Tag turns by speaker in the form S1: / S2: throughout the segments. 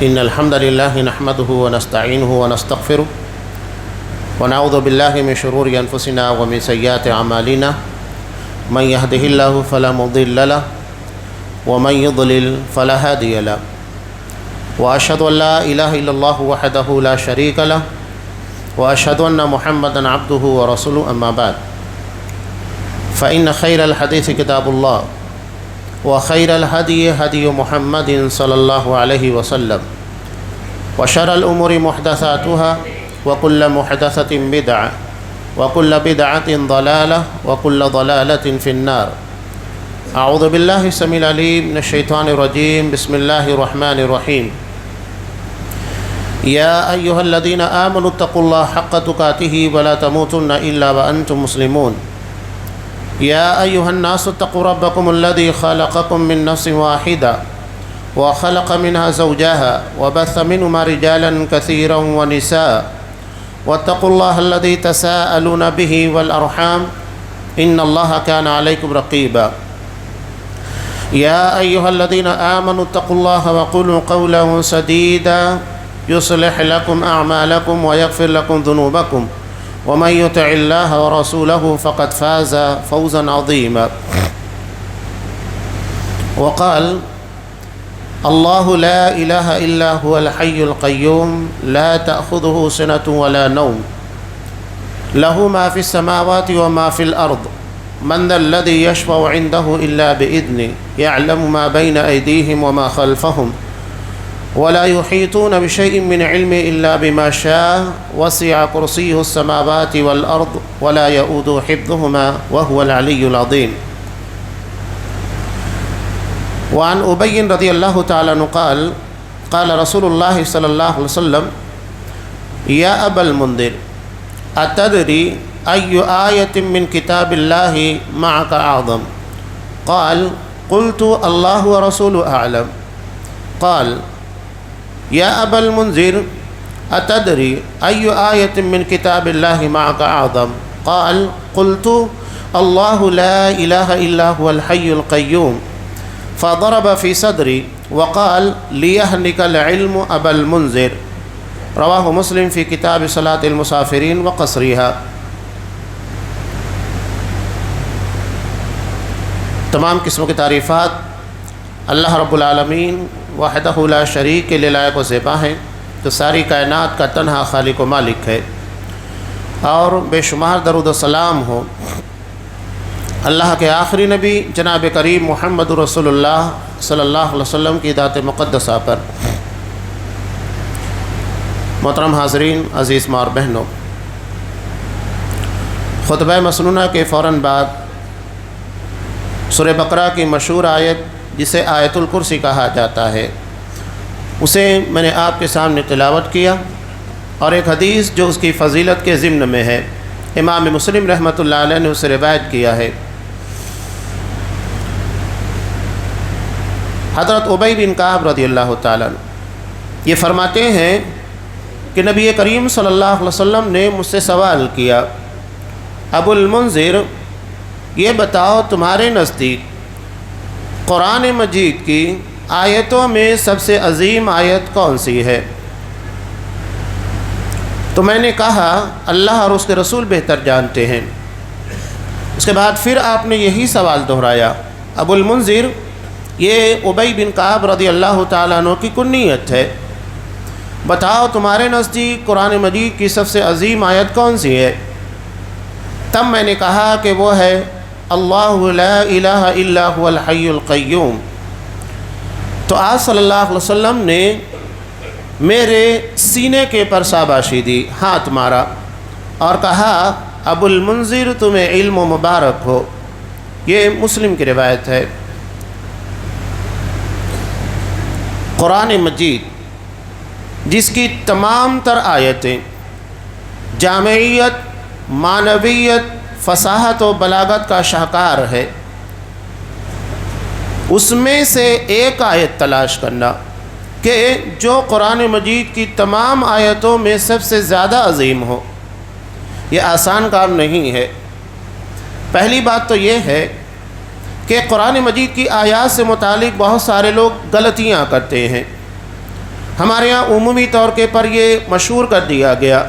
S1: إن الحمد لله نحمده ونستعينه ونستغفره ونعوذ بالله من شرور أنفسنا ومن سيئات أعمالنا من يهده الله فلا مضل له ومن يضلل فلا هادي له وأشهد أن لا إله إلا الله وحده لا شريك له وأشهد أن محمدا عبده ورسوله أما بعد فإن خير الحديث كتاب الله وخير الهدي هدي محمد صلى الله عليه وسلم وشر الأمور محدثاتها وكل محدثة بدعة وكل بدعة ضلالة وكل ضلالة في النار. أعوذ بالله السميع العليم من الشيطان الرجيم. بسم الله الرحمن الرحيم. يا أيها الذين آمنوا اتقوا الله حق تقاته ولا تموتن إلا وأنتم مسلمون. يا أيها الناس اتقوا ربكم الذي خلقكم من نفس واحدة وخلق منها زوجها وبث منهما رجالا كثيرا ونساء واتقوا الله الذي تساءلون به والأرحام إن الله كان عليكم رقيبا. يا أيها الذين آمنوا اتقوا الله وقولوا قولا سديدا يصلح لكم أعمالكم ويغفر لكم ذنوبكم ومن يطع الله ورسوله فقد فاز فوزا عظيما. وقال الله لا إله إلا هو الحي القيوم لا تأخذه سنة ولا نوم له ما في السماوات وما في الأرض من ذا الذي يشفع عنده إلا بإذنه يعلم ما بين أيديهم وما خلفهم ولا يحيطون بشيء من علمه إلا بما شاء وسع كرسيه السماوات والأرض ولا يؤود حفظهما وهو العلي العظيم. وعن أبي رضي الله تعالى عنه قال قال رسول الله صلى الله عليه وسلم يا أبا المنذر أتدري أي آية من كتاب الله معك أعظم؟ قال قلت الله ورسوله أعلم. قال يا أبا المنذر أتدري أي آية من كتاب الله معك أعظم؟ قال قلت الله لا إله إلا هو الحي القيوم. فضرب في صدري وقال ليهنك العلم أبا المنذر. رواہ مسلم فی کتاب صلاة المسافرین وقصرها. تمام قسم کی تعریفات اللہ رب العالمین وحدہ لا شریک کے لیے لائق و زیبا ہیں، جو ساری کائنات کا تنہا خالق و مالک ہے، اور بے شمار درود و سلام ہو اللہ کے آخری نبی جناب کریم محمد رسول اللہ صلی اللہ علیہ وسلم کی ذات مقدسہ پر. محترم حاضرین، عزیز ماں اور بہنوں، خطبہ مسنونہ کے فوراً بعد سورہ بقرہ کی مشہور آیت جسے آیت الکرسی کہا جاتا ہے، اسے میں نے آپ کے سامنے تلاوت کیا، اور ایک حدیث جو اس کی فضیلت کے ضمن میں ہے، امام مسلم رحمۃ اللہ علیہ نے اسے روایت کیا ہے. حضرت ابی بن کعب رضی اللہ تعالیٰ عنہ یہ فرماتے ہیں کہ نبی کریم صلی اللہ علیہ وسلم نے مجھ سے سوال کیا، ابو المنذر یہ بتاؤ تمہارے نزدیک قرآن مجید کی آیتوں میں سب سے عظیم آیت کون سی ہے؟ تو میں نے کہا اللہ اور اس کے رسول بہتر جانتے ہیں. اس کے بعد پھر آپ نے یہی سوال دہرایا، ابو المنذر یہ ابی بن کعب رضی اللہ تعالیٰ عنہ کی کنیت ہے، بتاؤ تمہارے نزدیک قرآن مجید کی سب سے عظیم آیت کون سی ہے؟ تب میں نے کہا کہ وہ ہے اللہ لا الہ الا هو الحی القیوم. تو آپ صلی اللہ علیہ وسلم نے میرے سینے کے پر شاباشی دی، ہاتھ مارا اور کہا ابو المنذر تمہیں علم و مبارک ہو. یہ مسلم کی روایت ہے. قرآن مجید جس کی تمام تر آیتیں جامعیت، معنویت، فصاحت و بلاغت کا شاہکار ہے، اس میں سے ایک آیت تلاش کرنا کہ جو قرآن مجید کی تمام آیتوں میں سب سے زیادہ عظیم ہو، یہ آسان کام نہیں ہے. پہلی بات تو یہ ہے کہ قرآن مجید کی آیات سے متعلق بہت سارے لوگ غلطیاں کرتے ہیں. ہمارے یہاں عمومی طور کے پر یہ مشہور کر دیا گیا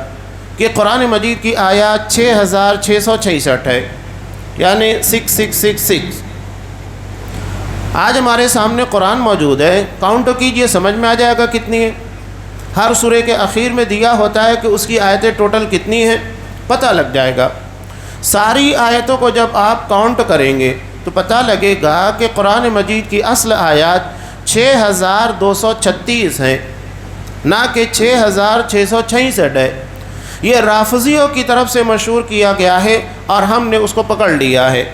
S1: کہ قرآن مجید کی آیات 6666 ہے، یعنی 6666۔ آج ہمارے سامنے قرآن موجود ہے، کاؤنٹ کیجئے، سمجھ میں آ جائے گا کتنی ہے۔ ہر سورے کے اخیر میں دیا ہوتا ہے کہ اس کی آیتیں ٹوٹل کتنی ہیں، پتہ لگ جائے گا۔ ساری آیتوں کو جب آپ کاؤنٹ کریں گے تو پتہ لگے گا کہ قرآن مجید کی اصل آیات 6236 ہیں، نہ کہ 6666 ہے۔ یہ رافضیوں کی طرف سے مشہور کیا گیا ہے اور ہم نے اس کو پکڑ لیا ہے۔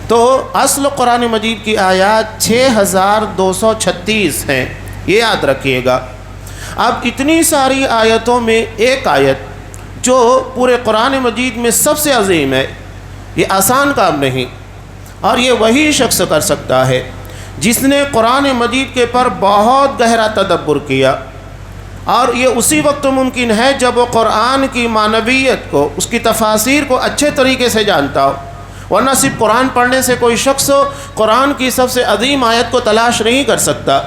S1: تو اصل قرآن مجید کی آیات 6236 ہیں، یہ یاد رکھیے گا۔ اب اتنی ساری آیتوں میں ایک آیت جو پورے قرآن مجید میں سب سے عظیم ہے، یہ آسان کام نہیں، اور یہ وہی شخص کر سکتا ہے جس نے قرآن مجید کے پر بہت گہرا تدبر کیا، اور یہ اسی وقت ممکن ہے جب وہ قرآن کی معنویت کو، اس کی تفاسیر کو اچھے طریقے سے جانتا ہو، ورنہ صرف قرآن پڑھنے سے کوئی شخص قرآن کی سب سے عظیم آیت کو تلاش نہیں کر سکتا۔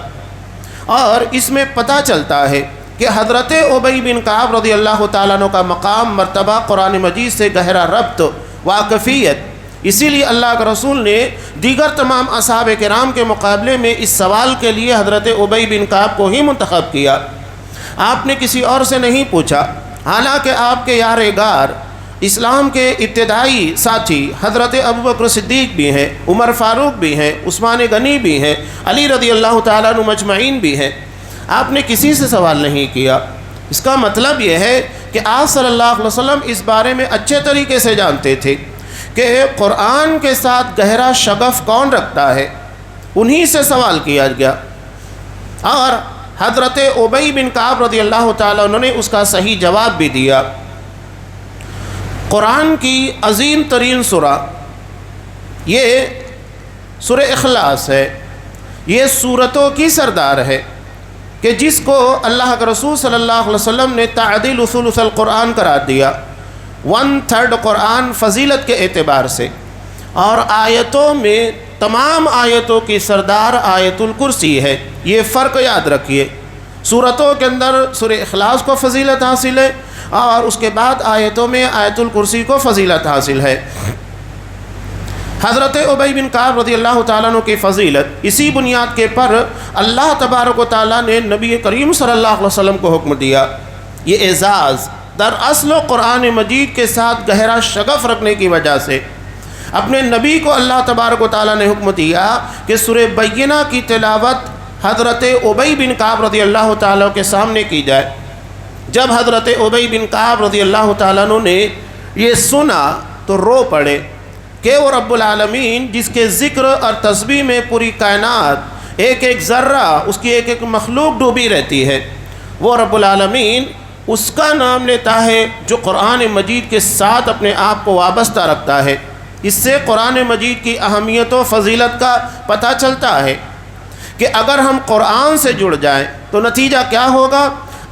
S1: اور اس میں پتہ چلتا ہے کہ حضرت ابی بن کعب رضی اللہ تعالیٰ عنہ کا مقام، مرتبہ قرآن مجید سے گہرا ربط، واقفیت، اسی لیے اللہ کے رسول نے دیگر تمام اصحاب کرام کے مقابلے میں اس سوال کے لیے حضرت ابی بن کعب کو ہی منتخب کیا۔ آپ نے کسی اور سے نہیں پوچھا، حالانکہ آپ کے یار غار، اسلام کے ابتدائی ساتھی حضرت ابوبکر صدیق بھی ہیں، عمر فاروق بھی ہیں، عثمان غنی بھی ہیں، علی رضی اللہ تعالیٰ عنہ مجمعین بھی ہیں۔ آپ نے کسی سے سوال نہیں کیا۔ اس کا مطلب یہ ہے کہ آپ صلی اللہ علیہ وسلم اس بارے میں اچھے طریقے سے جانتے تھے کہ قرآن کے ساتھ گہرا شغف کون رکھتا ہے، انہی سے سوال کیا گیا، اور حضرت ابی بن کعب رضی اللہ تعالیٰ عنہ نے اس کا صحیح جواب بھی دیا۔ قرآن کی عظیم ترین سورہ یہ سورہ اخلاص ہے، یہ سورتوں کی سردار ہے کہ جس کو اللہ کے رسول صلی اللہ علیہ وسلم نے تعدیل ثلث القرآن قرار دیا، 1/3 قرآن فضیلت کے اعتبار سے، اور آیتوں میں تمام آیتوں کی سردار آیت الکرسی ہے۔ یہ فرق یاد رکھیے، سورتوں کے اندر سورہ اخلاص کو فضیلت حاصل ہے، اور اس کے بعد آیتوں میں آیت الکرسی کو فضیلت حاصل ہے۔ حضرت ابی بن کعب رضی اللہ تعالیٰ عنہ کی فضیلت، اسی بنیاد کے پر اللہ تبارک و تعالیٰ نے نبی کریم صلی اللہ علیہ وسلم کو حکم دیا۔ یہ اعزاز دراصل قرآن مجید کے ساتھ گہرا شغف رکھنے کی وجہ سے اپنے نبی کو اللہ تبارک و تعالیٰ نے حکم دیا کہ سورہ بینہ کی تلاوت حضرت ابی بن کعب رضی اللہ تعالیٰ کے سامنے کی جائے۔ جب حضرت ابی بن کعب رضی اللہ تعالیٰ عنہ نے یہ سنا تو رو پڑے کہ وہ رب العالمین جس کے ذکر اور تسبیح میں پوری کائنات، ایک ایک ذرہ، اس کی ایک ایک مخلوق ڈوبی رہتی ہے، وہ رب العالمین اس کا نام لیتا ہے جو قرآن مجید کے ساتھ اپنے آپ کو وابستہ رکھتا ہے۔ اس سے قرآن مجید کی اہمیت و فضیلت کا پتہ چلتا ہے کہ اگر ہم قرآن سے جڑ جائیں تو نتیجہ کیا ہوگا؟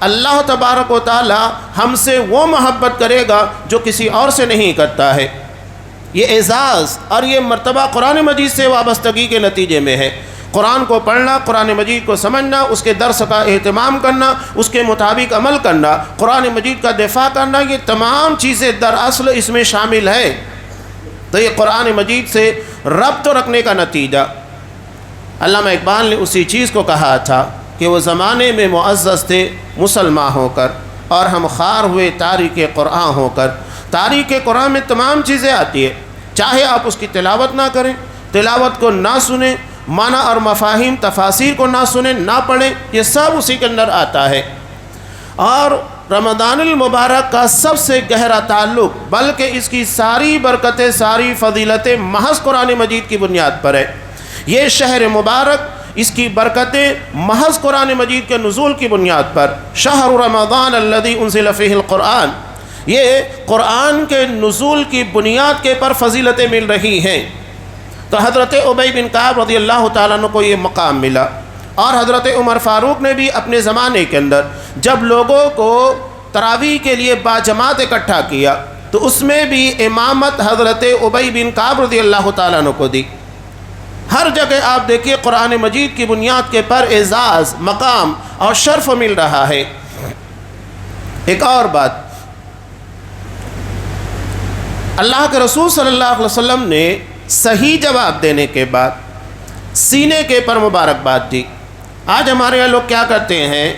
S1: اللہ تبارک و تعالی ہم سے وہ محبت کرے گا جو کسی اور سے نہیں کرتا ہے۔ یہ اعزاز اور یہ مرتبہ قرآن مجید سے وابستگی کے نتیجے میں ہے۔ قرآن کو پڑھنا، قرآن مجید کو سمجھنا، اس کے درس کا اہتمام کرنا، اس کے مطابق عمل کرنا، قرآن مجید کا دفاع کرنا، یہ تمام چیزیں دراصل اس میں شامل ہیں۔ تو یہ قرآن مجید سے ربط رکھنے کا نتیجہ۔ علامہ اقبال نے اسی چیز کو کہا تھا کہ وہ زمانے میں معزز تھے مسلمان ہو کر، اور ہم خوار ہوئے تاریک قرآن ہو کر۔ تاریک قرآن میں تمام چیزیں آتی ہیں، چاہے آپ اس کی تلاوت نہ کریں، تلاوت کو نہ سنیں، معنی اور مفاہیم تفاسیر کو نہ سنیں، نہ پڑھیں، یہ سب اسی کے اندر آتا ہے۔ اور رمضان المبارک کا سب سے گہرا تعلق، بلکہ اس کی ساری برکتیں، ساری فضیلتیں محض قرآن مجید کی بنیاد پر ہے۔ یہ شہر مبارک، اس کی برکتیں محض قرآن مجید کے نزول کی بنیاد پر، شہر رمضان الذی انزل فیہ القرآن، یہ قرآن کے نزول کی بنیاد کے پر فضیلتیں مل رہی ہیں۔ تو حضرت ابی بن کعب رضی اللہ تعالیٰ عنہ کو یہ مقام ملا، اور حضرت عمر فاروق نے بھی اپنے زمانے کے اندر جب لوگوں کو تراویح کے لیے باجماعت اکٹھا کیا تو اس میں بھی امامت حضرت ابی بن کعب رضی اللہ تعالیٰ عنہ کو دی۔ ہر جگہ آپ دیکھیے قرآن مجید کی بنیاد کے پر اعزاز، مقام اور شرف مل رہا ہے۔ ایک اور بات، اللہ کے رسول صلی اللہ علیہ وسلم نے صحیح جواب دینے کے بعد سینے کے پر مبارکباد دی۔ آج ہمارے یہاں لوگ کیا کرتے ہیں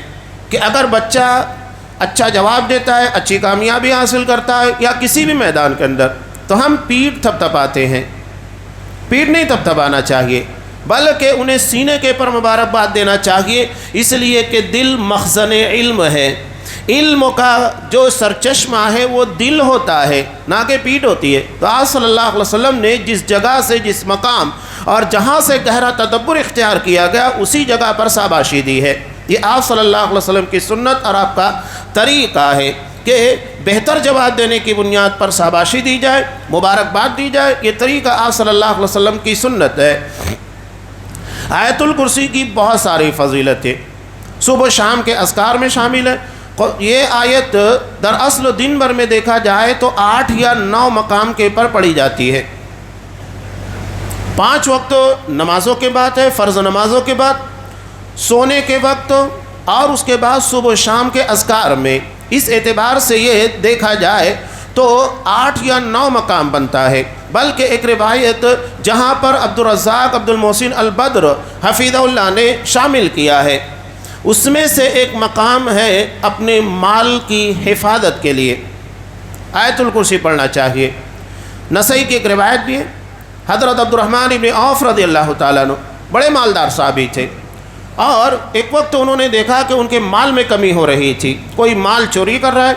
S1: کہ اگر بچہ اچھا جواب دیتا ہے، اچھی کامیابی حاصل کرتا ہے یا کسی بھی میدان کے اندر، تو ہم پیٹھ تھپتھپاتے ہیں۔ پیٹھ نہیں تھپتھپانا چاہیے، بلکہ انہیں سینے کے پر مبارکباد دینا چاہیے، اس لیے کہ دل مخزن علم ہے۔ علم کا جو سرچشمہ ہے وہ دل ہوتا ہے، نہ کہ پیٹھ ہوتی ہے۔ تو آپ صلی اللہ علیہ وسلم نے جس جگہ سے، جس مقام اور جہاں سے گہرا تدبر اختیار کیا گیا، اسی جگہ پر شاباشی دی ہے۔ یہ آپ صلی اللہ علیہ وسلم کی سنت اور آپ کا طریقہ ہے کہ بہتر جواب دینے کی بنیاد پر شاباشی دی جائے، مبارکباد دی جائے۔ یہ طریقہ آپ صلی اللہ علیہ وسلم کی سنت ہے۔ آیت الکرسی کی بہت ساری فضیلتیں صبح و شام کے اذکار میں شامل ہے۔ یہ آیت دراصل دن بھر میں دیکھا جائے تو 8 یا 9 مقام کے پر پڑھی جاتی ہے۔ 5 وقت نمازوں کے بعد ہے، فرض نمازوں کے بعد، سونے کے وقت، اور اس کے بعد صبح و شام کے اذکار میں۔ اس اعتبار سے یہ دیکھا جائے تو 8 یا 9 مقام بنتا ہے۔ بلکہ ایک روایت جہاں پر عبدالرزاق عبد المحسن البدر حفیظہ اللہ نے شامل کیا ہے، اس میں سے ایک مقام ہے اپنے مال کی حفاظت کے لیے آیت الکرسی پڑھنا چاہیے۔ نسائی کی ایک روایت بھی ہے، حضرت عبدالرحمن ابن عوف رضی اللہ تعالیٰ عنہ بڑے مالدار صحابی تھے، اور ایک وقت انہوں نے دیکھا کہ ان کے مال میں کمی ہو رہی تھی، کوئی مال چوری کر رہا ہے،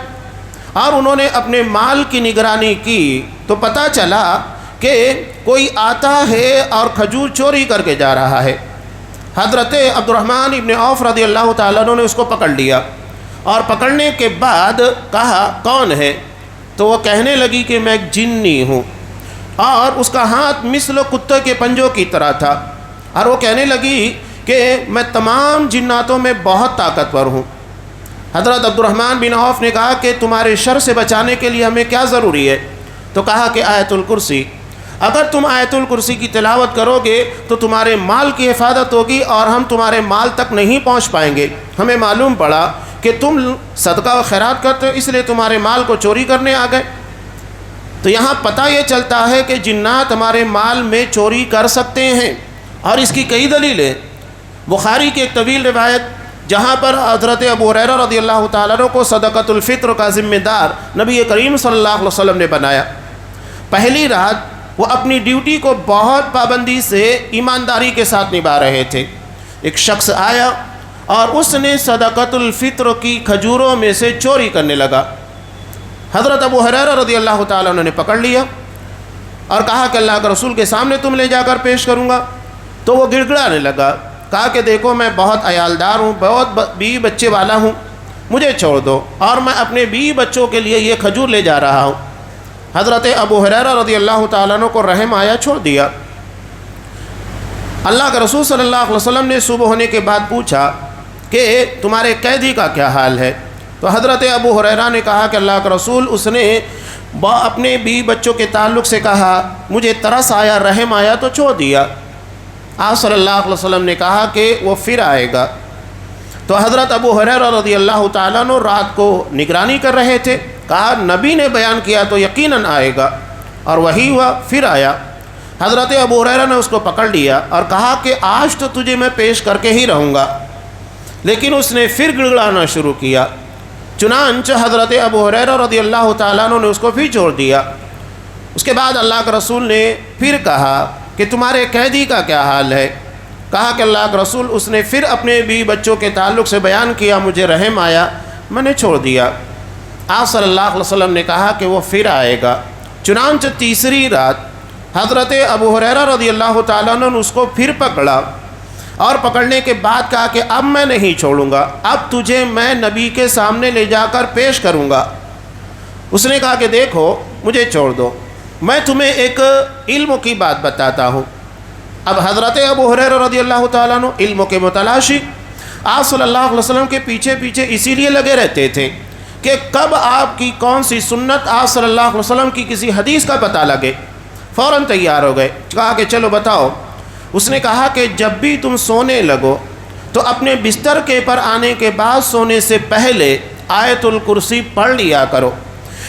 S1: اور انہوں نے اپنے مال کی نگرانی کی تو پتہ چلا کہ کوئی آتا ہے اور کھجور چوری کر کے جا رہا ہے۔ حضرت عبدالرحمن ابن عوف رضی اللہ تعالیٰ عنہ نے اس کو پکڑ لیا، اور پکڑنے کے بعد کہا کون ہے؟ تو وہ کہنے لگی کہ میں ایک جنی ہوں، اور اس کا ہاتھ مثل کتے کے پنجوں کی طرح تھا، اور وہ کہنے لگی کہ میں تمام جناتوں میں بہت طاقتور ہوں۔ حضرت عبدالرحمن بن عوف نے کہا کہ تمہارے شر سے بچانے کے لیے ہمیں کیا ضروری ہے؟ تو کہا کہ آیت الکرسی۔ اگر تم آیت الکرسی کی تلاوت کرو گے تو تمہارے مال کی حفاظت ہوگی، اور ہم تمہارے مال تک نہیں پہنچ پائیں گے۔ ہمیں معلوم پڑا کہ تم صدقہ و خیرات کرتے ہو، اس لیے تمہارے مال کو چوری کرنے آ گئے۔ تو یہاں پتہ یہ چلتا ہے کہ جنات ہمارے مال میں چوری کر سکتے ہیں، اور اس کی کئی دلیلیں۔ بخاری کی ایک طویل روایت جہاں پر حضرت ابو ہریرہ رضی اللہ تعالیٰ عنہ کو صدقۃ الفطر کا ذمہ دار نبی کریم صلی اللہ علیہ وسلم نے بنایا۔ پہلی رات وہ اپنی ڈیوٹی کو بہت پابندی سے، ایمانداری کے ساتھ نبھا رہے تھے۔ ایک شخص آیا اور اس نے صدقۃ الفطر کی کھجوروں میں سے چوری کرنے لگا۔ حضرت ابو ہریرہ رضی اللہ تعالیٰ عنہ نے پکڑ لیا اور کہا کہ اللہ کے رسول کے سامنے تم لے جا کر پیش کروں گا۔ تو وہ گڑ گڑانے لگا، کہا کہ دیکھو میں بہت عیالدار ہوں، بہت بیوی بچے والا ہوں، مجھے چھوڑ دو، اور میں اپنے بیوی بچوں کے لیے یہ کھجور لے جا رہا ہوں۔ حضرت ابو ہریرہ رضی اللہ تعالیٰ عنہ کو رحم آیا، چھوڑ دیا۔ اللہ کے رسول صلی اللہ علیہ وسلم نے صبح ہونے کے بعد پوچھا کہ تمہارے قیدی کا کیا حال ہے؟ تو حضرت ابو ہریرہ نے کہا کہ اللہ کے رسول، اس نے اپنے بیوی بچوں کے تعلق سے کہا، مجھے ترس آیا، رحم آیا تو چھوڑ دیا۔ آپ صلی اللہ علیہ وسلم نے کہا کہ وہ پھر آئے گا۔ تو حضرت ابو ہریرہ رضی اللہ تعالیٰ عنہ رات کو نگرانی کر رہے تھے، کہا نبی نے بیان کیا تو یقیناً آئے گا، اور وہی ہوا، پھر آیا۔ حضرت ابو ہریرہ نے اس کو پکڑ لیا اور کہا کہ آج تو تجھے میں پیش کر کے ہی رہوں گا، لیکن اس نے پھر گڑگڑانا شروع کیا۔ چنانچہ حضرت ابو ہریرہ رضی اللہ تعالیٰ عنہ نے اس کو پھر چھوڑ دیا۔ اس کے بعد اللہ کے رسول نے پھر کہا کہ تمہارے قیدی کا کیا حال ہے؟ کہا کہ اللہ کے رسول، اس نے پھر اپنے بیوی بچوں کے تعلق سے بیان کیا، مجھے رحم آیا، میں نے چھوڑ دیا۔ آپ صلی اللہ علیہ وسلم نے کہا کہ وہ پھر آئے گا۔ چنانچہ تیسری رات حضرت ابو ہریرہ رضی اللہ تعالیٰ عنہ نے اس کو پھر پکڑا، اور پکڑنے کے بعد کہا کہ اب میں نہیں چھوڑوں گا، اب تجھے میں نبی کے سامنے لے جا کر پیش کروں گا۔ اس نے کہا کہ دیکھو مجھے چھوڑ دو، میں تمہیں ایک علم کی بات بتاتا ہوں۔ اب حضرت ابو ہریرہ رضی اللہ تعالیٰ عنہ علم کے متلاشی آپ صلی اللہ علیہ وسلم کے پیچھے پیچھے اسی لیے لگے رہتے تھے کہ کب آپ کی کون سی سنت، آپ صلی اللہ علیہ وسلم کی کسی حدیث کا پتہ لگے، فوراً تیار ہو گئے، کہا کہ چلو بتاؤ۔ اس نے کہا کہ جب بھی تم سونے لگو تو اپنے بستر کے پر آنے کے بعد سونے سے پہلے آیت الکرسی پڑھ لیا کرو،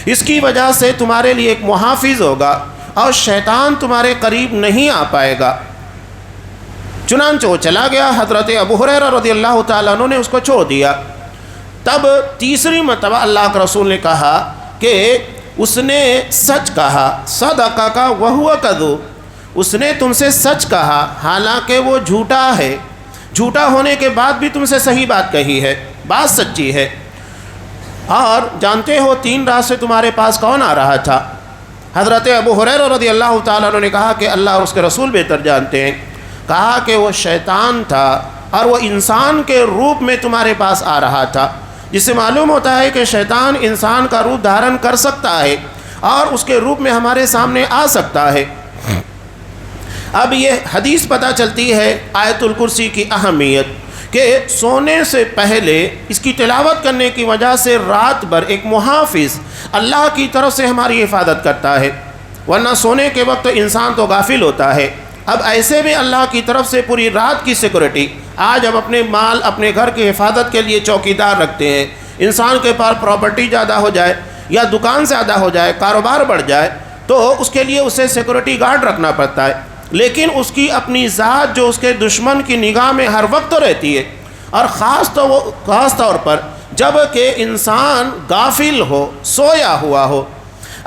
S1: اس کی وجہ سے تمہارے لیے ایک محافظ ہوگا اور شیطان تمہارے قریب نہیں آ پائے گا۔ چنانچہ وہ چلا گیا، حضرت ابو ہریرہ رضی اللہ تعالیٰ عنہ نے اس کو چھوڑ دیا۔ تب تیسری مرتبہ اللہ کے رسول نے کہا کہ اس نے سچ کہا، صدقک وہو کذوب، اس نے تم سے سچ کہا حالانکہ وہ جھوٹا ہے، جھوٹا ہونے کے بعد بھی تم سے صحیح بات کہی ہے، بات سچی ہے۔ اور جانتے ہو 3 رات سے تمہارے پاس کون آ رہا تھا؟ حضرت ابو ہریرہ رضی اللہ تعالیٰ عنہ نے کہا کہ اللہ اور اس کے رسول بہتر جانتے ہیں۔ کہا کہ وہ شیطان تھا اور وہ انسان کے روپ میں تمہارے پاس آ رہا تھا، جس سے معلوم ہوتا ہے کہ شیطان انسان کا روپ دھارن کر سکتا ہے اور اس کے روپ میں ہمارے سامنے آ سکتا ہے۔ اب یہ حدیث پتہ چلتی ہے آیت الکرسی کی اہمیت، کہ سونے سے پہلے اس کی تلاوت کرنے کی وجہ سے رات بھر ایک محافظ اللہ کی طرف سے ہماری حفاظت کرتا ہے، ورنہ سونے کے وقت انسان تو غافل ہوتا ہے۔ اب ایسے میں اللہ کی طرف سے پوری رات کی سیکورٹی، آج ہم اپنے مال اپنے گھر کی حفاظت کے لیے چوکیدار رکھتے ہیں، انسان کے پاس پراپرٹی زیادہ ہو جائے یا دکان زیادہ ہو جائے، کاروبار بڑھ جائے تو اس کے لیے اسے سیکورٹی گارڈ رکھنا پڑتا ہے، لیکن اس کی اپنی ذات جو اس کے دشمن کی نگاہ میں ہر وقت رہتی ہے، اور خاص طور پر جب کہ انسان غافل ہو، سویا ہوا ہو،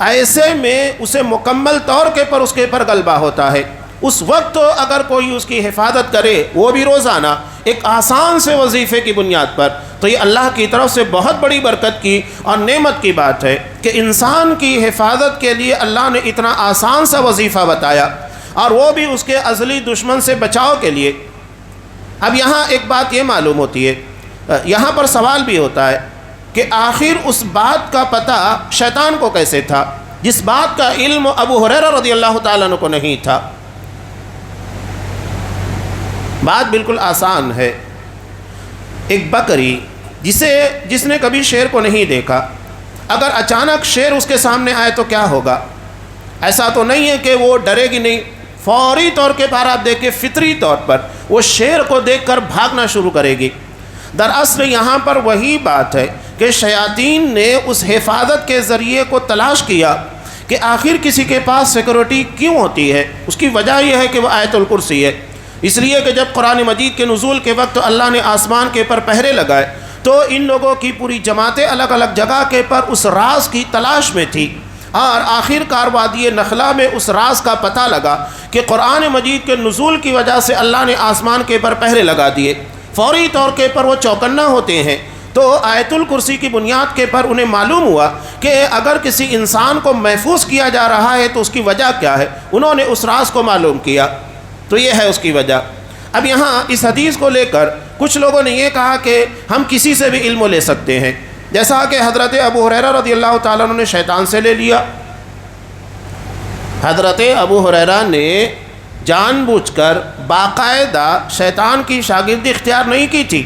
S1: ایسے میں اسے مکمل طور کے پر اس کے پر غلبہ ہوتا ہے۔ اس وقت اگر کوئی اس کی حفاظت کرے، وہ بھی روزانہ ایک آسان سے وظیفے کی بنیاد پر، تو یہ اللہ کی طرف سے بہت بڑی برکت کی اور نعمت کی بات ہے کہ انسان کی حفاظت کے لیے اللہ نے اتنا آسان سا وظیفہ بتایا، اور وہ بھی اس کے ازلی دشمن سے بچاؤ کے لیے۔ اب یہاں ایک بات یہ معلوم ہوتی ہے، یہاں پر سوال بھی ہوتا ہے کہ آخر اس بات کا پتہ شیطان کو کیسے تھا جس بات کا علم ابو ہریرہ رضی اللہ تعالیٰ عنہ کو نہیں تھا؟ بات بالکل آسان ہے۔ ایک بکری جس نے کبھی شیر کو نہیں دیکھا، اگر اچانک شیر اس کے سامنے آئے تو کیا ہوگا؟ ایسا تو نہیں ہے کہ وہ ڈرے گی نہیں، فوری طور کے پر آپ دیکھیں فطری طور پر وہ شیر کو دیکھ کر بھاگنا شروع کرے گی۔ دراصل یہاں پر وہی بات ہے کہ شیاطین نے اس حفاظت کے ذریعے کو تلاش کیا کہ آخر کسی کے پاس سیکورٹی کیوں ہوتی ہے۔ اس کی وجہ یہ ہے کہ وہ آیت الکرسی ہے، اس لیے کہ جب قرآن مجید کے نزول کے وقت اللہ نے آسمان کے پر پہرے لگائے تو ان لوگوں کی پوری جماعتیں الگ الگ جگہ کے پر اس راز کی تلاش میں تھی، اور آخر کار وادی نخلا میں اس راز کا پتہ لگا کہ قرآن مجید کے نزول کی وجہ سے اللہ نے آسمان کے پر پہرے لگا دیے۔ فوری طور کے پر وہ چوکنا ہوتے ہیں، تو آیت الکرسی کی بنیاد کے پر انہیں معلوم ہوا کہ اگر کسی انسان کو محفوظ کیا جا رہا ہے تو اس کی وجہ کیا ہے، انہوں نے اس راز کو معلوم کیا، تو یہ ہے اس کی وجہ۔ اب یہاں اس حدیث کو لے کر کچھ لوگوں نے یہ کہا کہ ہم کسی سے بھی علم لے سکتے ہیں، جیسا کہ حضرت ابو ہریرہ رضی اللہ تعالیٰ عنہ نے شیطان سے لے لیا۔ حضرت ابو ہریرہ نے جان بوجھ کر باقاعدہ شیطان کی شاگردی اختیار نہیں کی تھی،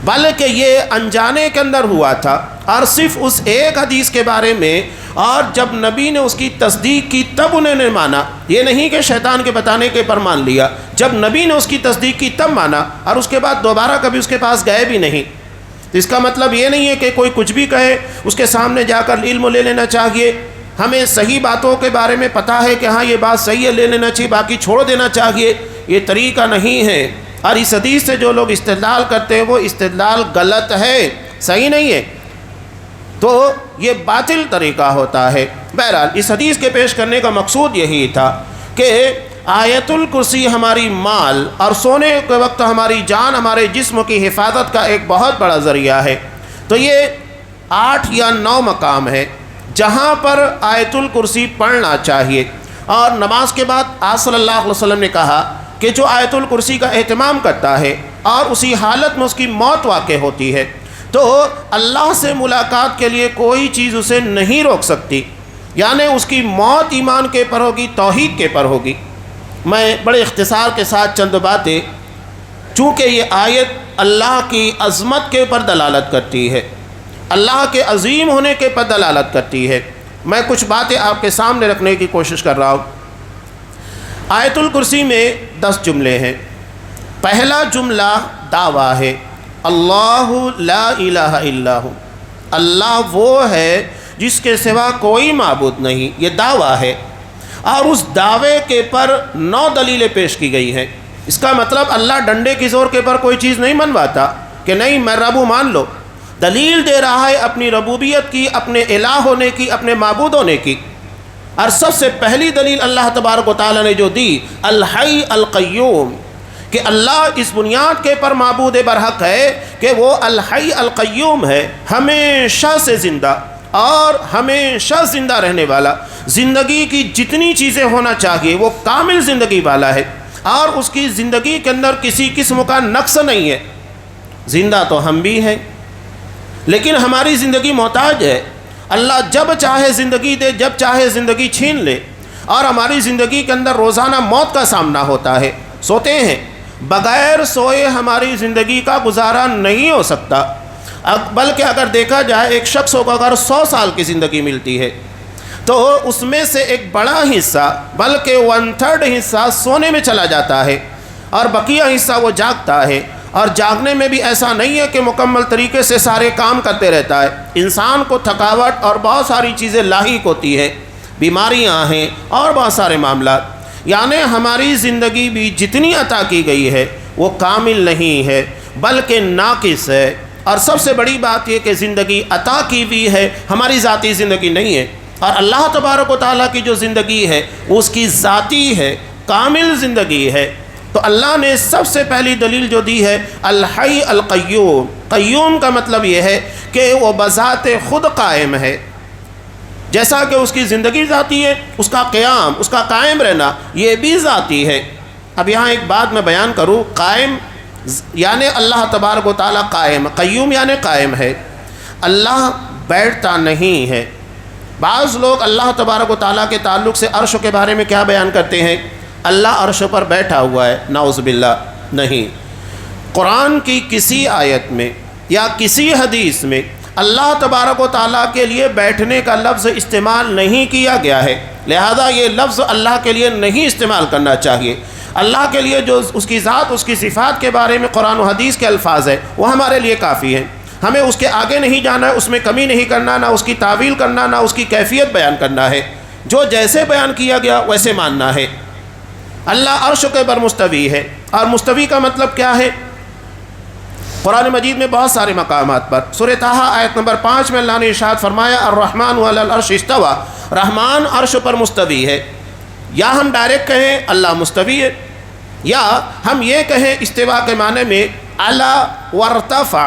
S1: بلکہ یہ انجانے کے اندر ہوا تھا، اور صرف اس ایک حدیث کے بارے میں، اور جب نبی نے اس کی تصدیق کی تب انہوں نے مانا، یہ نہیں کہ شیطان کے بتانے کے پر مان لیا، جب نبی نے اس کی تصدیق کی تب مانا، اور اس کے بعد دوبارہ کبھی اس کے پاس گئے بھی نہیں۔ تو اس کا مطلب یہ نہیں ہے کہ کوئی کچھ بھی کہے اس کے سامنے جا کر علم لے لینا چاہیے۔ ہمیں صحیح باتوں کے بارے میں پتہ ہے کہ ہاں یہ بات صحیح ہے، لے لینا چاہیے، باقی چھوڑ دینا چاہیے، یہ طریقہ نہیں ہے۔ اور اس حدیث سے جو لوگ استدلال کرتے ہیں وہ استدلال غلط ہے، صحیح نہیں ہے، تو یہ باطل طریقہ ہوتا ہے۔ بہرحال اس حدیث کے پیش کرنے کا مقصود یہی تھا کہ آیت الکرسی ہماری مال اور سونے کے وقت ہماری جان، ہمارے جسم کی حفاظت کا ایک بہت بڑا ذریعہ ہے۔ تو یہ 8 یا 9 مقام ہے جہاں پر آیت الکرسی پڑھنا چاہیے، اور نماز کے بعد آپ صلی اللہ علیہ وسلم نے کہا کہ جو آیت الکرسی کا اہتمام کرتا ہے اور اسی حالت میں اس کی موت واقع ہوتی ہے تو اللہ سے ملاقات کے لیے کوئی چیز اسے نہیں روک سکتی، یعنی اس کی موت ایمان کے پر ہوگی، توحید کے پر ہوگی۔ میں بڑے اختصار کے ساتھ چند باتیں، چونکہ یہ آیت اللہ کی عظمت کے پر دلالت کرتی ہے، اللہ کے عظیم ہونے کے پر دلالت کرتی ہے، میں کچھ باتیں آپ کے سامنے رکھنے کی کوشش کر رہا ہوں۔ آیت الکرسی میں 10 جملے ہیں۔ پہلا جملہ دعویٰ ہے، اللہ لا الہ الا ہو، اللہ وہ ہے جس کے سوا کوئی معبود نہیں، یہ دعویٰ ہے۔ اور اس دعوے کے پر 9 دلیلیں پیش کی گئی ہیں۔ اس کا مطلب اللہ ڈنڈے کی زور کے پر کوئی چیز نہیں منواتا کہ نہیں میں رب مان لو، دلیل دے رہا ہے اپنی ربوبیت کی، اپنے الہ ہونے کی، اپنے معبود ہونے کی۔ اور سب سے پہلی دلیل اللہ تبارک و تعالیٰ نے جو دی، الحی القیوم، کہ اللہ اس بنیاد کے پر معبود برحق ہے کہ وہ الحی القیوم ہے، ہمیشہ سے زندہ اور ہمیشہ زندہ رہنے والا، زندگی کی جتنی چیزیں ہونا چاہیے وہ کامل زندگی والا ہے، اور اس کی زندگی کے اندر کسی قسم کا نقص نہیں ہے۔ زندہ تو ہم بھی ہیں، لیکن ہماری زندگی محتاج ہے۔ اللہ جب چاہے زندگی دے، جب چاہے زندگی چھین لے، اور ہماری زندگی کے اندر روزانہ موت کا سامنا ہوتا ہے، سوتے ہیں، بغیر سوئے ہماری زندگی کا گزارا نہیں ہو سکتا۔ بلکہ اگر دیکھا جائے ایک شخص کو اگر 100 سال کی زندگی ملتی ہے تو اس میں سے ایک بڑا حصہ بلکہ 1/3 حصہ سونے میں چلا جاتا ہے، اور بقیہ حصہ وہ جاگتا ہے۔ اور جاگنے میں بھی ایسا نہیں ہے کہ مکمل طریقے سے سارے کام کرتے رہتا ہے، انسان کو تھکاوٹ اور بہت ساری چیزیں لاحق ہوتی ہیں، بیماریاں ہیں اور بہت سارے معاملات۔ یعنی ہماری زندگی بھی جتنی عطا کی گئی ہے وہ کامل نہیں ہے بلکہ ناقص ہے۔ اور سب سے بڑی بات یہ کہ زندگی عطا کی ہوئی ہے، ہماری ذاتی زندگی نہیں ہے، اور اللہ تبارک و تعالیٰ کی جو زندگی ہے وہ اس کی ذاتی ہے، کامل زندگی ہے۔ تو اللہ نے سب سے پہلی دلیل جو دی ہے الحی القیوم، قیوم کا مطلب یہ ہے کہ وہ بذات خود قائم ہے، جیسا کہ اس کی زندگی ذاتی ہے، اس کا قیام، اس کا قائم رہنا یہ بھی ذاتی ہے۔ اب یہاں ایک بات میں بیان کروں، قائم یعنی اللہ تبارک و تعالیٰ قائم، قیوم یعنی قائم ہے، اللہ بیٹھتا نہیں ہے۔ بعض لوگ اللہ تبارک و تعالیٰ کے تعلق سے عرش کے بارے میں کیا بیان کرتے ہیں، اللہ عرش پر بیٹھا ہوا ہے، نعوذ باللہ، نہیں۔ قرآن کی کسی آیت میں یا کسی حدیث میں اللہ تبارک و تعالیٰ کے لیے بیٹھنے کا لفظ استعمال نہیں کیا گیا ہے، لہذا یہ لفظ اللہ کے لیے نہیں استعمال کرنا چاہیے۔ اللہ کے لیے جو اس کی ذات، اس کی صفات کے بارے میں قرآن و حدیث کے الفاظ ہیں وہ ہمارے لیے کافی ہیں، ہمیں اس کے آگے نہیں جانا ہے، اس میں کمی نہیں کرنا، نہ اس کی تعویل کرنا، نہ اس کی کیفیت بیان کرنا ہے، جو جیسے بیان کیا گیا ویسے ماننا ہے۔ اللہ عرش کے بر مستوی ہے، اور مستوی کا مطلب کیا ہے؟ قرآن مجید میں بہت سارے مقامات پر، سورہ طٰہٰ آیت نمبر 5 میں اللہ نے ارشاد فرمایا الرحمن علی العرش استویٰ، رحمان عرش پر مستوی ہے۔ یا ہم ڈائریکٹ کہیں اللہ مستوی ہے، یا ہم یہ کہیں استوا کے معنی میں علی وارتفع،